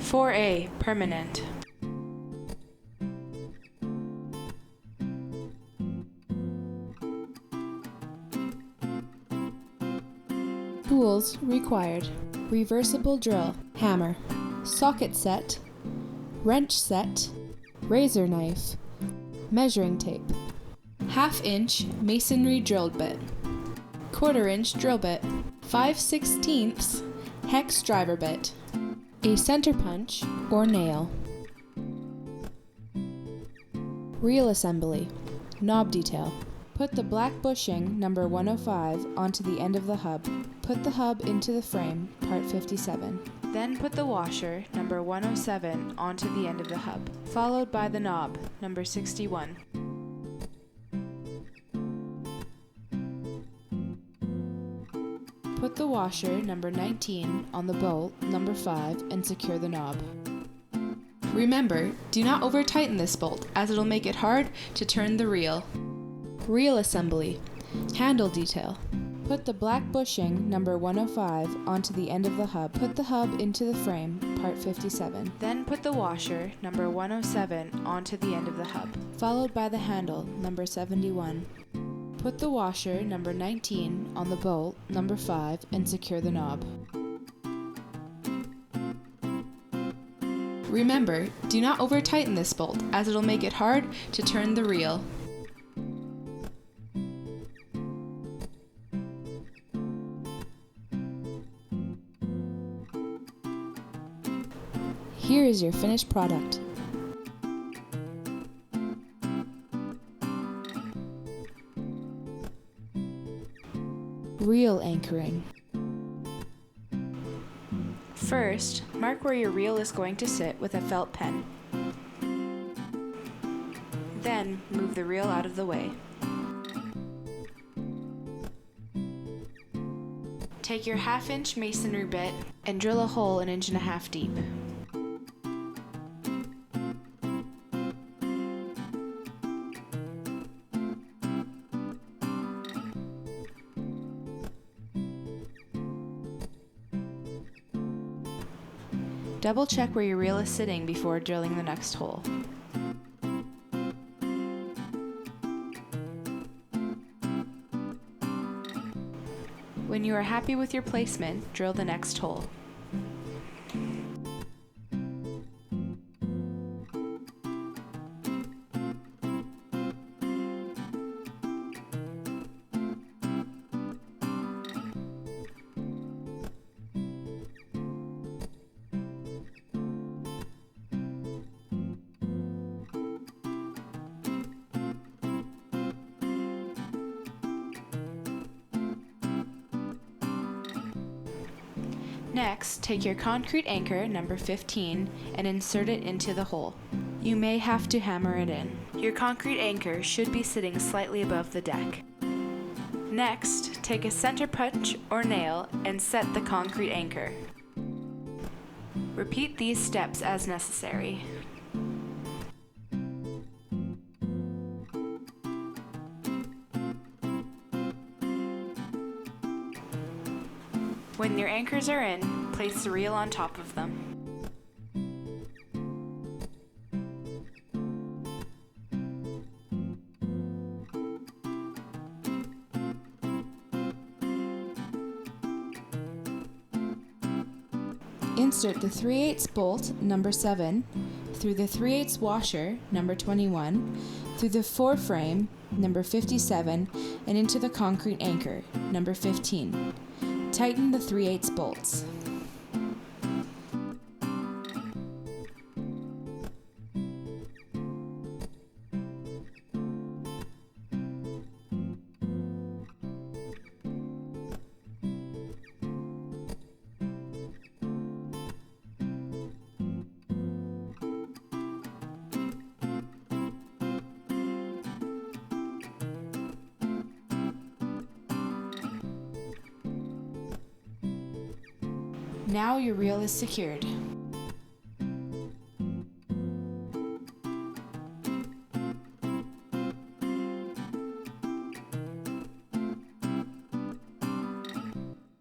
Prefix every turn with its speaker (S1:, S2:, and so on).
S1: 4A. Permanent.
S2: Tools required: reversible drill, hammer, socket set, wrench set, razor knife, measuring tape, 1/2-inch masonry drill bit, 1/4-inch drill bit, 5/16 hex driver bit, a center punch or nail. Reel assembly, knob detail. Put the black bushing number 105 onto the end of the hub. Put the hub into the frame, part 57.
S1: Then put the washer, number 107, onto the end of the hub, followed by the knob, number 61.
S2: Put the washer, number 19, on the bolt, number 5, and secure the knob. Remember, do not over-tighten this bolt, as it'll make it hard to turn the reel. Reel assembly, handle detail. Put the black bushing, number 105, onto the end of the hub. Put the hub into the frame, part 57.
S1: Then put the washer, number 107, onto the end of the hub,
S2: followed by the handle, number 71. Put the washer, number 19, on the bolt, number 5, and secure the knob. Remember, do not over-tighten this bolt, as it'll make it hard to turn the reel. Here is your finished product. Reel anchoring.
S1: First, mark where your reel is going to sit with a felt pen. Then, move the reel out of the way. Take your 1/2-inch masonry bit and drill a hole 1.5 inches deep. Double check where your reel is sitting before drilling the next hole. When you are happy with your placement, drill the next hole. Next, take your concrete anchor, number 15, and insert it into the hole. You may have to hammer it in. Your concrete anchor should be sitting slightly above the deck. Next, take a center punch or nail and set the concrete anchor. Repeat these steps as necessary. When your anchors are in, place the reel on top of them.
S2: Insert the 3/8 bolt, number 7, through the 3/8 washer, number 21, through the foreframe, number 57, and into the concrete anchor, number 15. Tighten the 3/8 bolts. Now your reel is secured.